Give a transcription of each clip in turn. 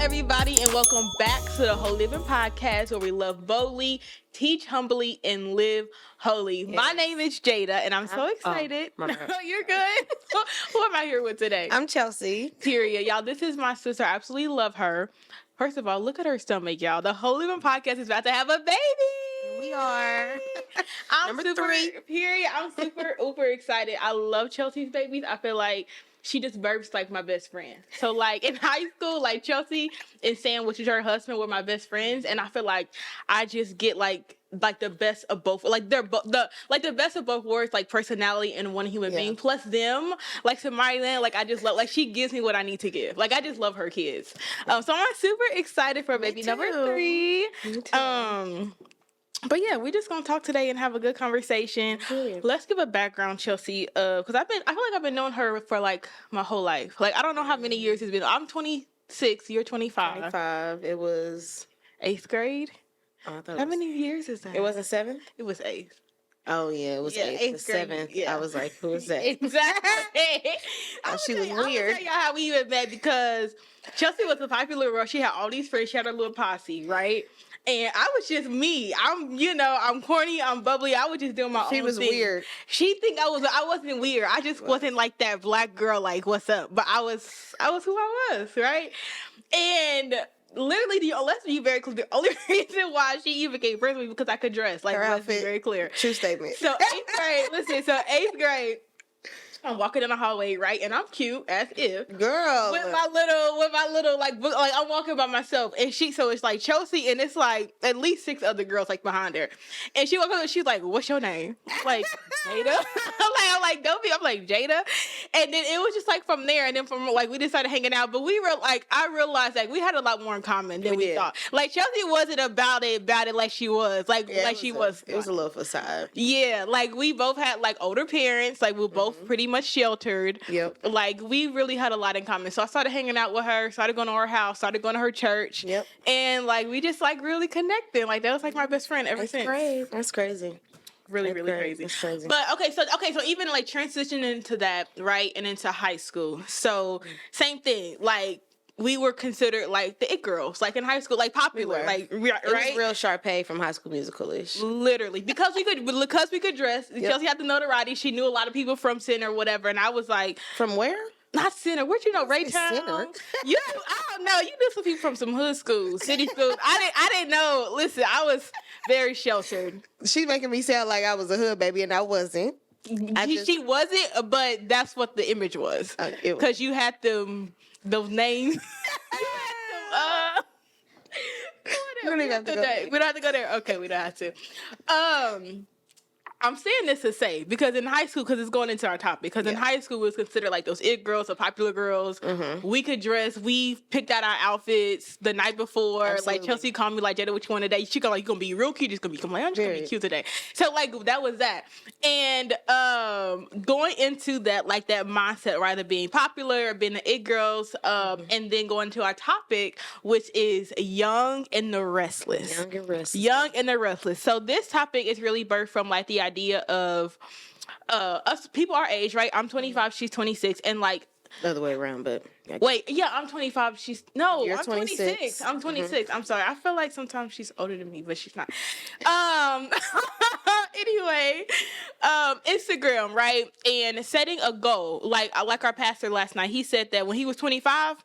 everybody, and welcome back to the Whole Living Podcast, where we love boldly, teach humbly, and live holy. Yes. My name is Jada, and I'm so excited. You're good. Who am I here with today? I'm Chelsea. Period. Y'all, this is my sister. I absolutely love her. First of all, look at her stomach, y'all. The Whole Living Podcast is about to have a baby. We are. I'm Number 3. Period. I'm super, uber excited. I love Chelsea's babies. I feel like she just burps like my best friend. So, like, in high school, like, Chelsea and Sam, which is her husband, were my best friends. And I feel like I just get, like the best of both. Like, they're the best of both worlds, like, personality and one human being. Plus them, like, Somaliland, like, I just love, like, she gives me what I need to give. Like, I just love her kids. So I'm super excited for baby number 3. Me too. But yeah, we're just gonna talk today and have a good conversation. Let's give a background, Chelsea, because I feel like I've been knowing her for like my whole life. Like, I don't know how many years it's been. I'm 26. You're 25. 25. It was 8th grade. Oh, How many years is that? It wasn't 7th. It was 8th. Oh yeah, it was 8th. 7th. Yeah. I was like, who is that? Exactly. She was weird. I'm gonna tell y'all how we even met, because Chelsea was a popular girl. She had all these friends. She had her little posse, right? And I was just me. I'm corny, I'm bubbly. I was just doing my own thing. She was weird. She think I wasn't weird. I just wasn't like that black girl, like, what's up? But I was who I was, right? And literally, let's be very clear. The only reason why she even came first was because I could dress. Like, her let's outfit, be very clear. True statement. So 8th grade, eighth grade, I'm walking in the hallway, right? And I'm cute as if. Girl. With my little, like, book, like, I'm walking by myself. And so it's like Chelsea, and it's like at least 6 other girls, like, behind her. And she walks up and she's like, what's your name? Like, Jada? I'm like, don't be. I'm like, Jada? And then it was just like from there. And then from, like, we just started hanging out. But we were like, I realized, like, we had a lot more in common than we thought. Like, Chelsea wasn't about it like she was. Like, she was. It was a little facade. Yeah. Like, we both had, like, older parents. Like, we were both pretty much sheltered. Yep. Like, we really had a lot in common. So I started hanging out with her, started going to her house, started going to her church. Yep. And, like, we just, like, really connected. Like, that was, like, my best friend ever since. That's crazy. Really crazy. It's crazy. But so even, like, transitioning into that, right, and into high school. So same thing. Like, we were considered, like, the it girls, like, in high school, like, popular, like, right? It was real Sharpay from High School Musical-ish. Literally, because we could dress. Yep. Chelsea had the notoriety. She knew a lot of people from Center, whatever, and I was like, from where? Not Center. Where'd you know? Raytown? Center. I don't know. You knew some people from some hood schools, city schools. I didn't know. Listen, I was very sheltered. She's making me sound like I was a hood baby, and I wasn't. She wasn't, but that's what the image was. Because you had those names. We don't have to go there. Okay, we don't have to. I'm saying this to say, because in high school, because it's going into our topic, because in high school, we was considered like those it girls, the popular girls. Mm-hmm. We could dress. We picked out our outfits the night before. Absolutely. Like, Chelsea called me, like, Jada, what you want today? She go, like, you going to be real cute. I'm just going to be cute today. So, like, that was that. And going into that, like, that mindset, right, of being popular, or being the it girls, and then going to our topic, which is young and the restless. Young and the restless. So this topic is really birthed from, like, the idea of us people our age, right? I'm 25, she's 26, and, like, the other way around, but I'm 25, You're I'm 26. I'm 26. I'm sorry. I feel like sometimes she's older than me, but she's not. Anyway, Instagram, right? And setting a goal. Like our pastor last night, he said that when he was 25,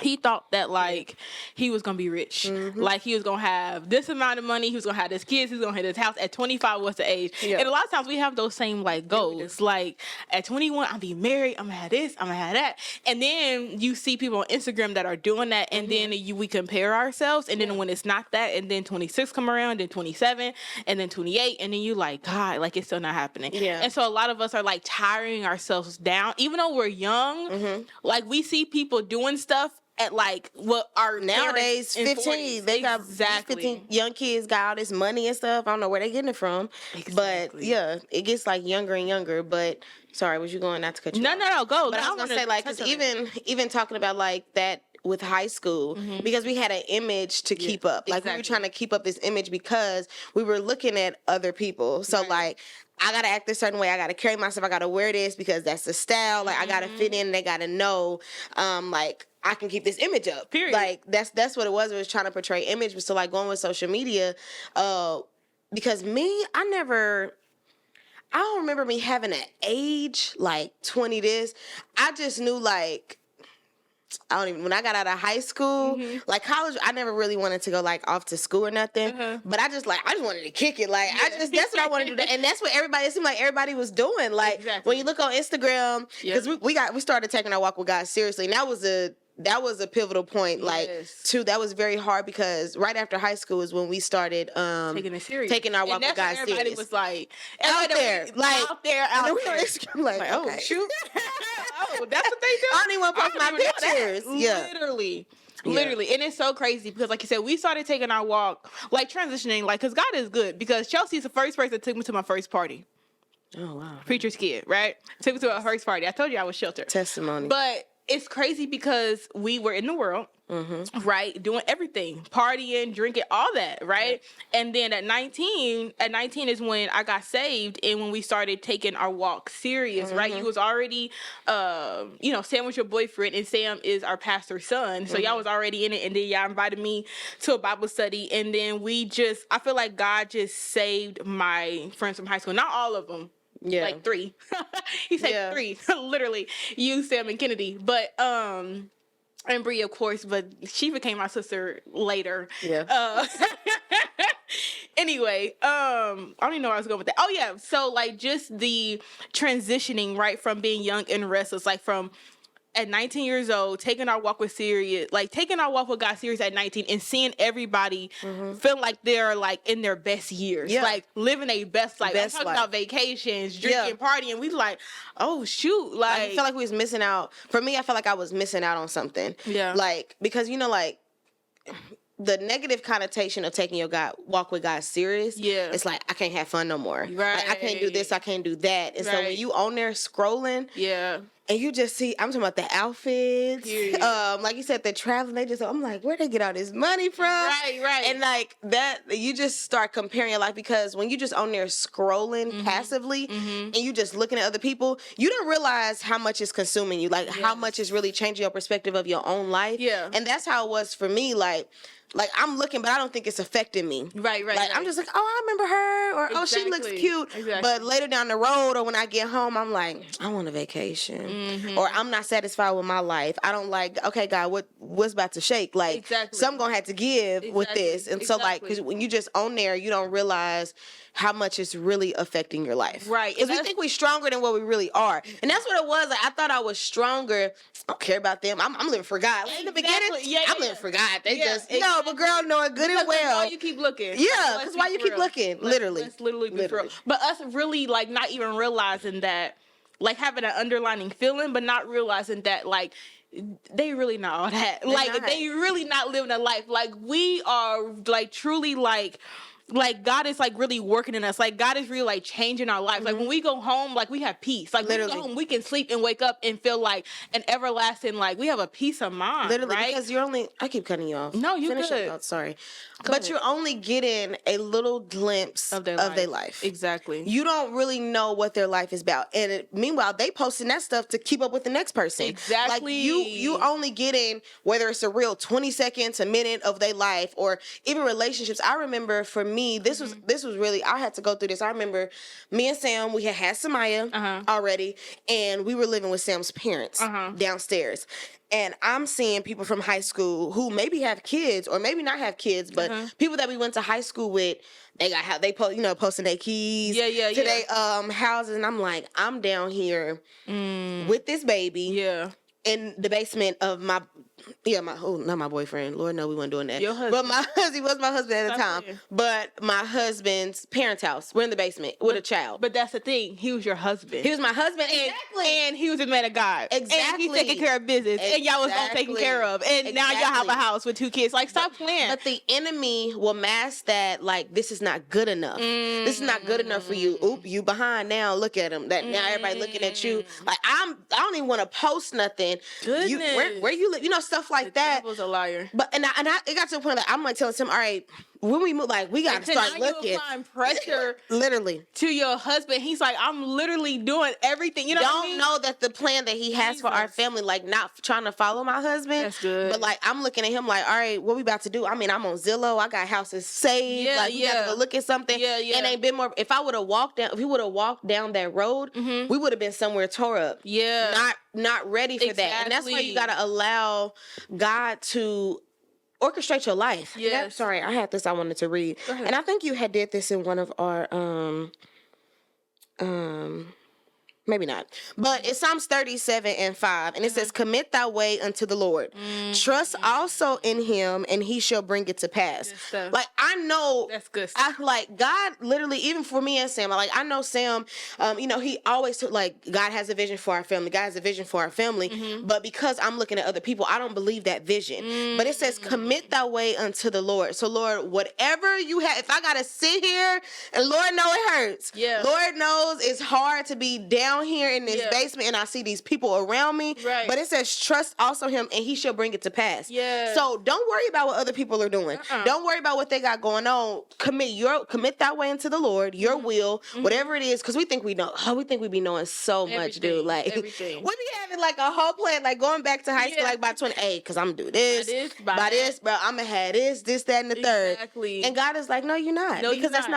he thought that, like, he was going to be rich. Mm-hmm. Like, he was going to have this amount of money. He was going to have his kids. He was going to have his house. At 25 was the age. Yep. And a lot of times we have those same, like, goals. Like, at 21, I'll be married. I'm going to have this. I'm going to have that. And then you see people on Instagram that are doing that. And then we compare ourselves. And then when it's not that, and then 26 come around, then 27, and then 28. And then you like, God, like, it's still not happening. Yeah. And so a lot of us are, like, tiring ourselves down. Even though we're young, like, we see people doing stuff at, like, what are nowadays 15. They got 15 young kids got all this money and stuff. I don't know where they getting it from. Exactly. But yeah, it gets, like, younger and younger. But sorry, was you going? Not to cut you off. No, go. But I was gonna say, like, because even talking about, like, that with high school, because we had an image to keep up. Like, we were trying to keep up this image because we were looking at other people. So like, I gotta act a certain way. I gotta carry myself. I gotta wear this because that's the style. Like, I gotta fit in. They gotta know, like, I can keep this image up. Period. Like that's what it was. It was trying to portray image. But so like going with social media, because me, I don't remember me having an age like 20 this. I just knew like when I got out of high school, like college, I never really wanted to go like off to school or nothing. But I just wanted to kick it. Like that's what I wanted to do. And that's what it seemed like everybody was doing. Like when you look on Instagram, because we started taking our walk with God seriously. And that was a pivotal point. Like too, that was very hard because right after high school is when we started taking it serious, taking our walk with God serious. Everybody was like out there. Out there. Like, oh okay. Shoot. Oh, that's what they do. I don't even want to post my pictures. Yeah. Literally. And it's so crazy because like you said, we started taking our walk, like transitioning, like, because God is good. Because Chelsea's the first person that took me to my first party. Oh, wow. Preacher's kid, right? Took me to our first party. I told you I was sheltered. Testimony. But it's crazy because we were in the world, right? Doing everything, partying, drinking, all that, right? Yeah. And then at 19 is when I got saved and when we started taking our walk serious, right? You was already, Sam was your boyfriend and Sam is our pastor's son. So y'all was already in it. And then y'all invited me to a Bible study. And then I feel like God just saved my friends from high school. Not all of them. Yeah. Like 3. He said 3, literally. You, Sam, and Kennedy. But, and Bree, of course, but she became my sister later. Yeah. Anyway, I don't even know where I was going with that. Oh, yeah. So, like, just the transitioning, right, from being young and restless, like, from at 19 years old, taking our walk with God serious at 19 and seeing everybody feeling like they're like in their best years, like living a best life. I'm talking about vacations, drinking, partying. We like, oh shoot. Like, I felt like we was missing out. For me, I felt like I was missing out on something. Yeah. Like, because like the negative connotation of taking your walk with God serious, it's like, I can't have fun no more. Right. Like, I can't do this, I can't do that. And so when you on there scrolling, and you just see, I'm talking about the outfits, like you said, the traveling, I'm like, where'd they get all this money from? Right. And like that, you just start comparing your life because when you just on there scrolling passively and you just looking at other people, you don't realize how much is consuming you, like how much is really changing your perspective of your own life. Yeah. And that's how it was for me, like I'm looking, but I don't think it's affecting me. Right. Like, I'm just like, oh, I remember her, or oh, she looks cute. Exactly. But later down the road, or when I get home, I'm like, I want a vacation, or I'm not satisfied with my life. I don't like. Okay, God, what's about to shake? Like, something gonna have to give with this. And so, like, because when you just on there, you don't realize how much it's really affecting your life. Right. Because we think we're stronger than what we really are. And that's what it was. Like, I thought I was stronger. I don't care about them. I'm living for God. Like, in the beginning, I'm living for God. They just, no, but girl, knowing good and well. Why you keep looking. Yeah, because why you keep looking. Literally. Let's literally be real. But us really, like, not even realizing that, like, having an underlining feeling, but not realizing that, like, they really not all that. They really not living a life. Like, we are, like, truly, like God is like really working in us. Like God is really like changing our lives. Like when we go home, like we have peace. Like literally. When we go home, we can sleep and wake up and feel like an everlasting, like we have a peace of mind. Literally, right? Because I keep cutting you off. No, you good. Sorry. But you're only getting a little glimpse of their life. Exactly. You don't really know what their life is about. And meanwhile, they posting that stuff to keep up with the next person. Exactly. Like you only getting, whether it's a real 20 seconds, a minute of their life, or even relationships. I remember for me, this was really, I had to go through this. I remember me and Sam, we had Samaya already, and we were living with Sam's parents downstairs. And I'm seeing people from high school who maybe have kids or maybe not have kids, but people that we went to high school with, they posting their keys to their houses, and I'm like, I'm down here with this baby in the basement of not my boyfriend. Lord, no, we weren't doing that. Your husband. But he was my husband at the time. But my husband's parents' house. We're in the basement with a child. But that's the thing. He was your husband. He was my husband. Exactly. And he was a man of God. Exactly. And he's taking care of business. And y'all was all taken care of. And now y'all have a house with 2 kids. Like, stop playing. But the enemy will mask that, like, this is not good enough. This is not good enough for you. Oop, you behind now. Look at him. That now everybody looking at you. Like, I don't even want to post nothing. Goodness. Where you live? You know, stuff like that. Was a liar. But and I it got to the point that I'm like telling him, all right, when we move, like, we got to start looking. You're applying pressure literally to your husband. He's like, I'm literally doing everything. You know what I mean? Know that the plan that he has for our family, like, not trying to follow my husband. That's good. But, like, I'm looking at him like, all right, what we about to do? I mean, I'm on Zillow. I got houses saved. Yeah, like, we got to go look at something. Yeah. And ain't been more. If he would have walked down that road, we would have been somewhere tore up. Yeah. Not ready for that. And that's why you got to allow God to orchestrate your life. Yes. Sorry, I had this I wanted to read. And I think you had did this in one of our maybe not. But it's Psalms 37:5. And it says, commit thy way unto the Lord. Trust also in him, and he shall bring it to pass. Like, I know. That's good stuff. I, like, God literally, even for me and Sam, like, I know Sam, he always took, like, God has a vision for our family. God has a vision for our family. But because I'm looking at other people, I don't believe that vision. But it says, commit thy way unto the Lord. So, Lord, whatever you have, if I got to sit here, and Lord know it hurts. Yeah. Lord knows it's hard to be down here in this basement and I see these people around me. Right. But it says, trust also him, and he shall bring it to pass. Yeah. So don't worry about what other people are doing. Don't worry about what they got going on. Commit that way into the Lord, your will, whatever it is, because we think we know. We think we be knowing so much, dude. Like, everything. we be having like a whole plan, like going back to high school, like by 28, because I'm gonna do this, by this, bro. I'm gonna have this, that, and the third. Exactly. And God is like, no, you're not. No, because that's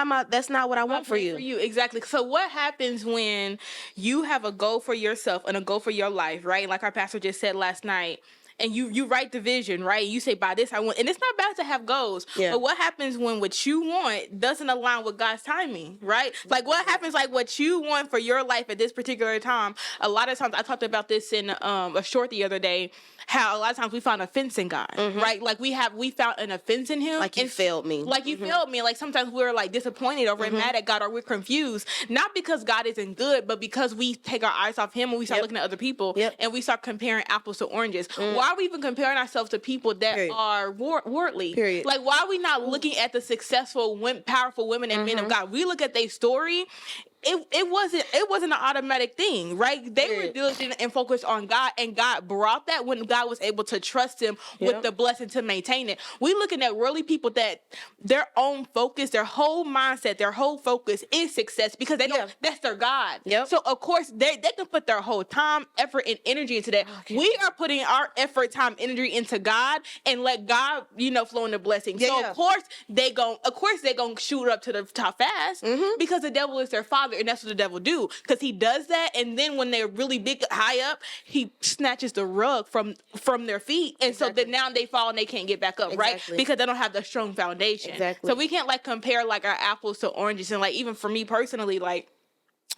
not what I want for you. Exactly. So what happens when you have a goal for yourself and a goal for your life, right? Like our pastor just said last night. And you write the vision, right? You say, by this I want, and it's not bad to have goals. Yeah. But what happens when what you want doesn't align with God's timing, right? Like what happens, like what you want for your life at this particular time? A lot of times, I talked about this in a short the other day, how a lot of times we found offense in God, right? Like we found an offense in him. Like you failed me. Like you failed me. Like sometimes we're like disappointed or we're mad at God or we're confused. Not because God isn't good, but because we take our eyes off him and we start looking at other people and we start comparing apples to oranges. Why are we even comparing ourselves to people that are worldly? Period. Like why are we not looking at the successful, powerful women and men of God? We look at their story. It wasn't an automatic thing, right? They were diligent and focused on God, and God brought that when God was able to trust him with the blessing to maintain it. We looking at worldly people that their own focus, their whole mindset, their whole focus is success because they know that's their God. Yep. So of course they can put their whole time, effort, and energy into that. Okay. We are putting our effort, time, energy into God and let God, flow in the blessing. Of course they gonna shoot up to the top fast because the devil is their father. And that's what the devil do, because he does that, and then when they're really big, high up, he snatches the rug from their feet, and so that now they fall and they can't get back up, right? Because they don't have the strong foundation. So we can't like compare like our apples to oranges, and like even for me personally, like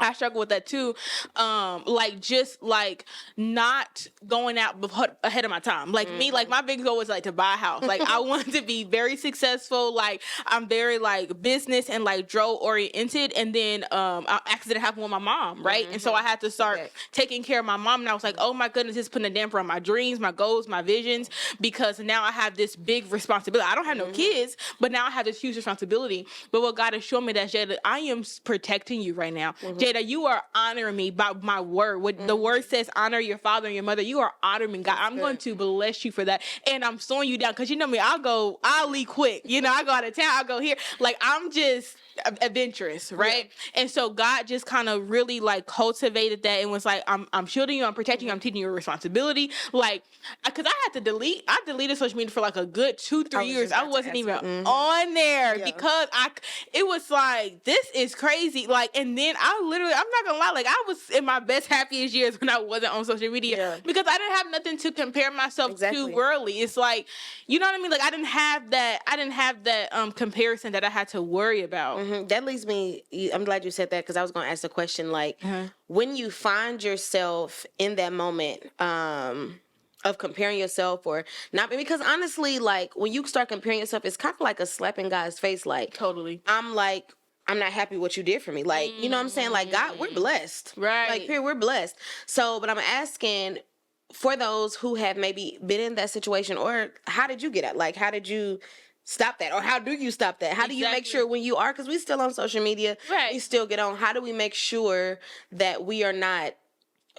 I struggle with that too. Like not going out ahead of my time. Like me, like my big goal was like to buy a house. Like I wanted to be very successful. Like I'm very like business and like draw oriented. And then an accident happened with my mom, right? And so I had to start taking care of my mom. And I was like, oh my goodness, it's putting a damper on my dreams, my goals, my visions, because now I have this big responsibility. I don't have no kids, but now I have this huge responsibility. But what God has shown me that, Jada, I am protecting you right now. Jada, you are honoring me by my word. What the word says, honor your father and your mother. You are honoring me, God. I'm going to bless you for that. And I'm slowing you down because you know me, I'll leave quick. I go out of town, I'll go here. Like I'm just adventurous, right? And so God just kind of really like cultivated that and was like, I'm shielding you, I'm protecting you, I'm teaching you a responsibility. Like, because I deleted social media for like a good 2-3 years. I wasn't even on there because it was like, this is crazy. Like, and then I'm not gonna lie, like I was in my best, happiest years when I wasn't on social media because I didn't have nothing to compare myself to worldly. It's like, you know what I mean? Like I didn't have that comparison that I had to worry about. That leads me, I'm glad you said that because I was going to ask the question, like, when you find yourself in that moment of comparing yourself or not, because honestly, like, when you start comparing yourself, it's kind of like a slap in God's face, like, totally. I'm not happy what you did for me. Like, you know what I'm saying? Like, God, we're blessed. Right. Like, period, we're blessed. So, but I'm asking for those who have maybe been in that situation, or how did you get out? Like, how did you stop that? Or how do you stop that? How do you make sure when you are, because we still on social media, we still get on, how do we make sure that we are not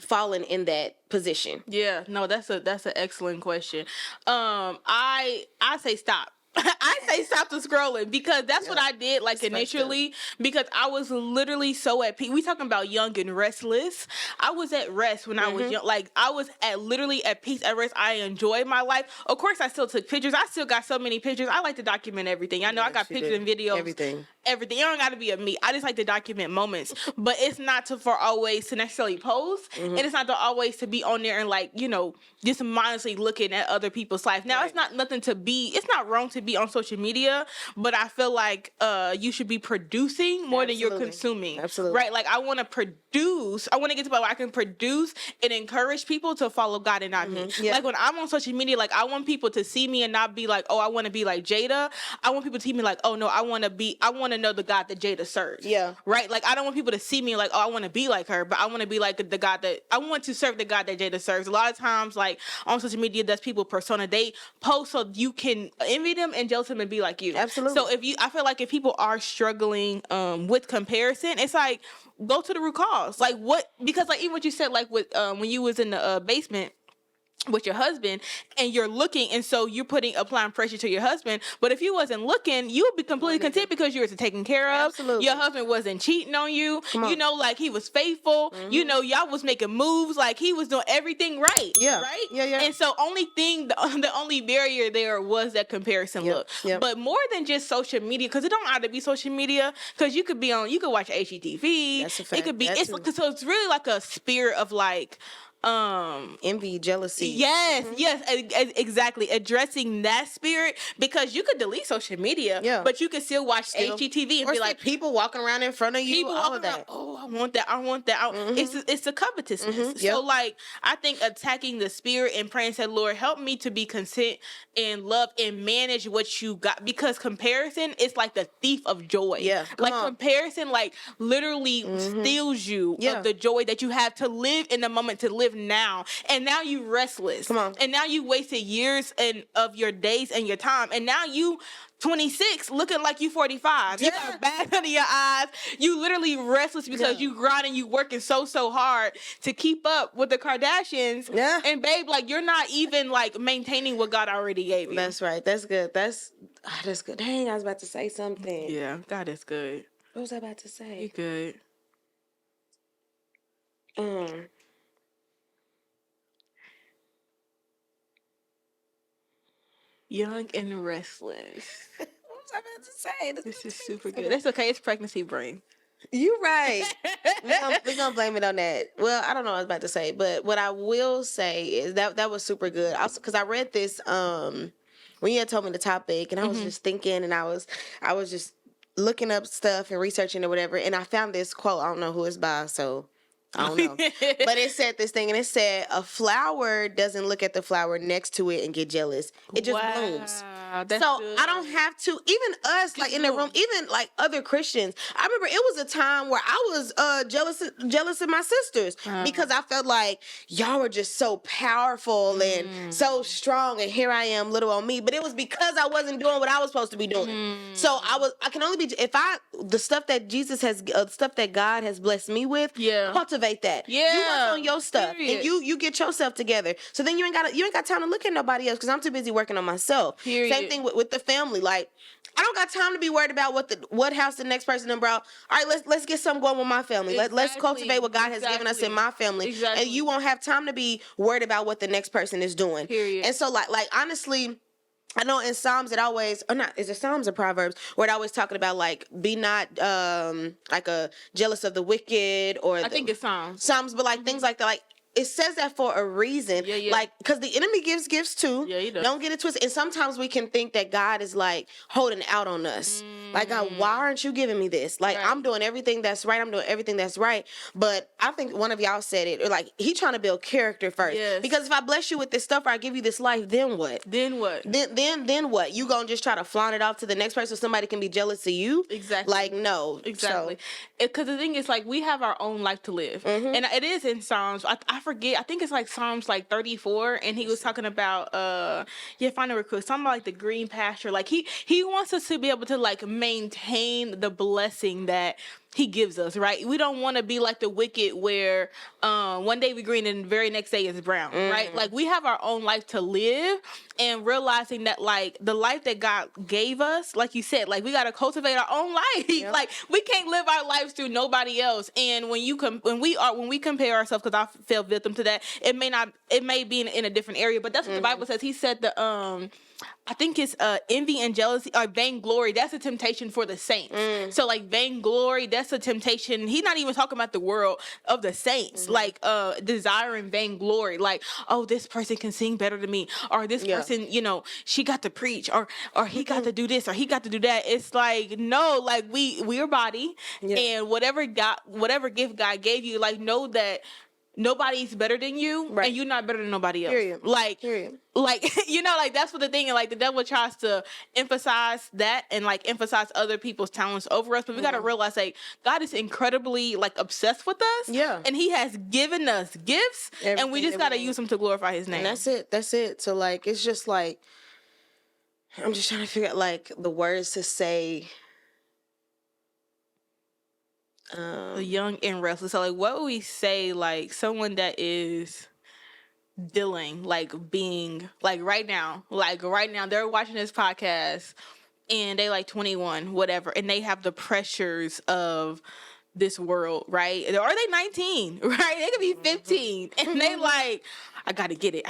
falling in that position? Yeah, no, that's an excellent question. I say stop. I say stop the scrolling because that's what I did initially because I was literally so at peace. We talking about young and restless. I was at rest when I was young. Like I was literally at peace, at rest. I enjoyed my life. Of course, I still took pictures. I still got so many pictures. I like to document everything. I know I got pictures and videos. Everything. It don't got to be of me. I just like to document moments, but it's not for always to necessarily post, and it's not to always to be on there and just mindlessly looking at other people's life. Now, it's not nothing to be. It's not wrong to be on social media, but I feel like you should be producing more than you're consuming. Absolutely. Right? Like I want to produce. I want to get to the point where I can produce and encourage people to follow God and not me. Yeah. Like when I'm on social media, like I want people to see me and not be like, oh, I want to be like Jada. I want people to see me like, oh no, I want to know the God that Jada serves. Yeah. Right? Like I don't want people to see me like, oh, I want to be like her, but I want to be like the God that I want to serve the God that Jada serves. A lot of times, like on social media, that's people persona. They post so you can envy them and jealous them and be like you. Absolutely. So I feel like if people are struggling with comparison, it's like go to the root cause. Like what? Because like even what you said, like with when you was in the basement with your husband and you're looking and so you're applying pressure to your husband, but if you wasn't looking you would be completely content because you were taken care of. Absolutely. Your husband wasn't cheating on you, like he was faithful, y'all was making moves, like he was doing everything right. Right. And so the only barrier there was that comparison look. But more than just social media, because it don't have to be social media, because you could watch HGTV. That's a fact. It could be so it's really like a spirit of like envy, jealousy. Yes, exactly. Addressing that spirit, because you could delete social media, but you could still watch HGTV and be like people walking around in front of you. People all of that. Around, oh, I want that. It's the covetousness. So like I think attacking the spirit and praying, said, Lord, help me to be content and love and manage what you got, because comparison is like the thief of joy. Comparison like literally steals you of the joy that you have to live in the moment, to live now, and now you restless. Come on. And now you wasted years of your days and your time, and now you 26 looking like you 45. You got a bag under your eyes. You literally restless because you grinding, you working so hard to keep up with the Kardashians. Yeah. And babe, like you're not even like maintaining what God already gave you. That's right. That's good. That's good. Dang, I was about to say something. Yeah, God is good. What was I about to say? You good. Young and restless. What was I about to say? This is super good. That's okay. It's pregnancy brain. You right. We're gonna blame it on that. Well, I don't know what I was about to say, but what I will say is that was super good. Also, because I read this when you had told me the topic, and I was just thinking, and I was just looking up stuff and researching or whatever, and I found this quote. I don't know who it's by, so I don't know. But it said this thing, and it said, a flower doesn't look at the flower next to it and get jealous. It just blooms. That's so good. I don't have to, even us, like in the room, even like other Christians. I remember it was a time where I was jealous of my sisters because I felt like y'all were just so powerful and so strong, and here I am, little on me. But it was because I wasn't doing what I was supposed to be doing. So I can only be, the stuff that stuff that God has blessed me with, cultivate that. Yeah. You work on your stuff. Period. And you get yourself together. So then you ain't got time to look at nobody else, because I'm too busy working on myself. Period. Same thing with the family. Like, I don't got time to be worried about what house the next person done brought. All right, let's get something going with my family. Exactly. Let's cultivate what God has given us in my family. Exactly. And you won't have time to be worried about what the next person is doing. Period. And so like honestly, I know in Psalms it always, or not, is it Psalms or Proverbs, where it always talking about like, be not like jealous of the wicked, or I think it's Psalms. But like things like that, like it says that for a reason. Yeah. Like, because the enemy gives gifts too. Yeah, he does. Don't get it twisted. And sometimes we can think that God is like holding out on us. Like, God, why aren't you giving me this? Like, right. I'm doing everything that's right. I'm doing everything that's right. But I think one of y'all said it, or like, he trying to build character first. Yes. Because if I bless you with this stuff, or I give you this life, then what? Then what? Then what? You gonna just try to flaunt it off to the next person so somebody can be jealous of you? Exactly. Like, no. Exactly. Because the thing is, like, we have our own life to live. And it is in Psalms. I forget. I think it's like Psalms like 34. And he was talking about, find it real quick. Something like the green pasture. Like, he wants us to be able to, like, maintain the blessing that he gives us, right? We don't want to be like the wicked where one day we green and the very next day is brown, right? Like we have our own life to live, and realizing that like the life that God gave us, like you said, like we got to cultivate our own life. Yep. Like we can't live our lives through nobody else. And when we compare ourselves, because I fell victim to that, it may be in a different area, but that's what the Bible says. He said I think it's envy and jealousy or vainglory. That's a temptation for the saints. So like vainglory, that's a temptation. He's not even talking about the world of the saints. Like desiring vainglory. Like, oh, this person can sing better than me, or this person, you know, she got to preach, or he got to do this, or he got to do that. It's like, no, like we're body, and whatever gift God gave you, like know that nobody's better than you, and you're not better than nobody else. Period. Like, you know, like that's what the thing, and like the devil tries to emphasize that and like emphasize other people's talents over us. But we got to realize, like, God is incredibly like obsessed with us. Yeah. And he has given us gifts, and we just got to use them to glorify his name. And that's it. So like, it's just like, I'm just trying to figure out like the words to say. Young and restless. So like, what would we say, like someone that is dealing, like being like right now they're watching this podcast and they like 21, whatever, and they have the pressures of this world, right? Or are they 19, right? They could be 15 and they like, I gotta get it.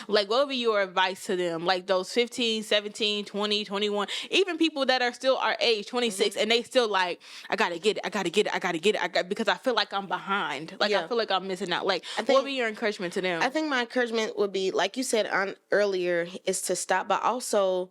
Like, what would be your advice to them? Like those 15, 17, 20, 21, even people that are still our age, 26, and they still like, I gotta get it. Because I feel like I'm behind. Like, I feel like I'm missing out. Like, what would be your encouragement to them? I think my encouragement would be, like you said earlier, is to stop, but also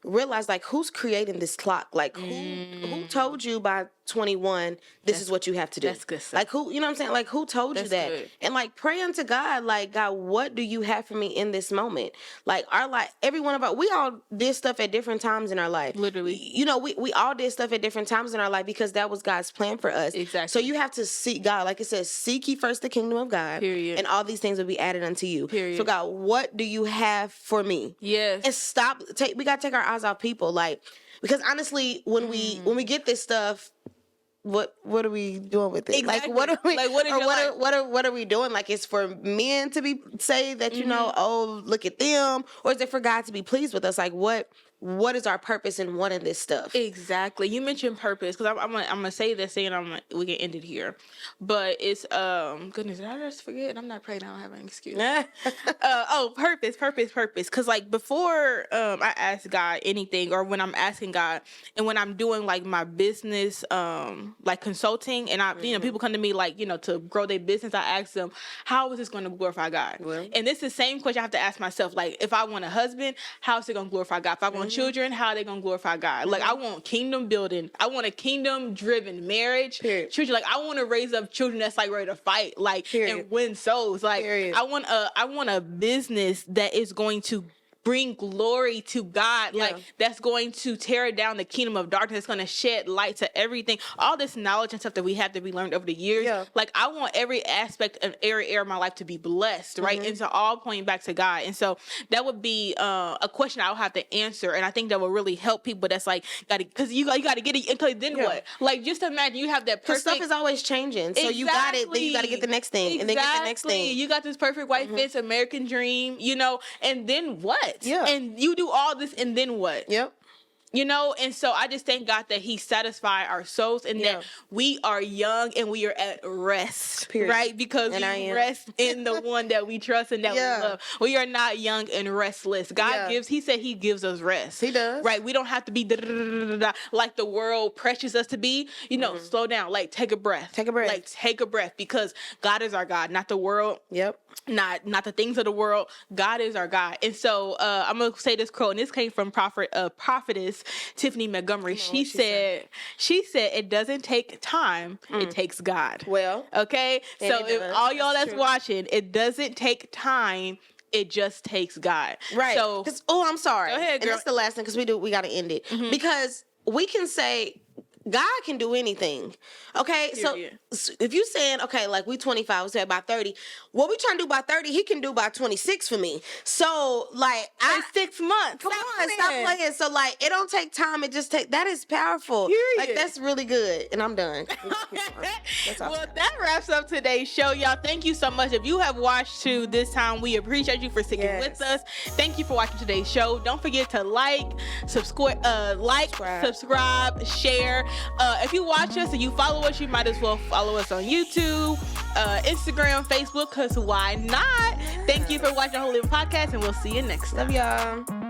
realize like who's creating this clock. Like who told you by 21 this is what you have to do? That's good stuff. Like who, you know what I'm saying? Like who told you that? Good. And like pray unto God, like, God, what do you have for me in this moment? Like our life, every one of us, we all did stuff at different times in our life. Literally. You know, we all did stuff at different times in our life because that was God's plan for us. Exactly. So you have to seek God. Like it says, seek ye first the kingdom of God. Period. And all these things will be added unto you. Period. So God, what do you have for me? Yes. And we gotta take our eyes off people. Like, because honestly, when we get this stuff, what are we doing with it? Exactly. Like, what are we? Like, what are we doing? Like, it's for men to say that, you know, oh, look at them, or is it for God to be pleased with us? Like, what is our purpose in wanting this stuff? Exactly. You mentioned purpose, because I'm gonna say this and we can end it here. But it's goodness, did I just forget? I'm not praying. I don't have an excuse. Purpose. Because like before I ask God anything, or when I'm asking God, and when I'm doing like my business like consulting, and I you know, people come to me like, you know, to grow their business, I ask them, how is this going to glorify God? Well, and this is the same question I have to ask myself. Like, if I want a husband, how is it going to glorify God? If I want children, how are they going to glorify God? Like, I want kingdom building. I want a kingdom driven marriage. Period. Children, like, I want to raise up children that's like ready to fight, like, and win souls. Like, I want a business that is going to bring glory to God, like that's going to tear down the kingdom of darkness, that's going to shed light to everything, all this knowledge and stuff that we have to be learned over the years. Like, I want every aspect of every area of my life to be blessed, right? And so all pointing back to God. And so that would be a question I'll have to answer, and I think that will really help people that's like, because you got to get it until then what? Like, just imagine you have that perfect, stuff is always changing, so you got it, then you got to get the next thing, and then get the next thing. You got this perfect white fence American dream, you know, and then what? And you do all this, and then what? You know, and so I just thank God that He satisfied our souls, and that we are young and we are at rest, right? Because we rest in the one that we trust and that we love. We are not young and restless. God gives, He said He gives us rest. He does. Right? We don't have to be like the world pressures us to be. You know, slow down. Like, take a breath. Like, take a breath, because God is our God, not the world. Not the things of the world. God is our God. And so I'm going to say this quote, and this came from prophetess Tiffany Montgomery. She said it doesn't take time, it takes God. Well, okay, so if all y'all that's watching, it doesn't take time, it just takes God. Right. So, I'm sorry. Go ahead, girl. And that's the last thing, because we got to end it, because we can say God can do anything. Okay, Period. So if you saying, okay, like we 25, we say by 30, what we trying to do by 30, he can do by 26 for me. So like 6 months. Come on, stop playing. So like it don't take time, it just that is powerful. Period. Like that's really good. And I'm done. Well, that wraps up today's show, y'all. Thank you so much. If you have watched to this time, we appreciate you for sticking with us. Thank you for watching today's show. Don't forget to subscribe, share. If you watch us and you follow us, you might as well follow us on YouTube, Instagram, Facebook, because why not? Thank you for watching the Whole Living Podcast, and we'll see you next time. Love y'all.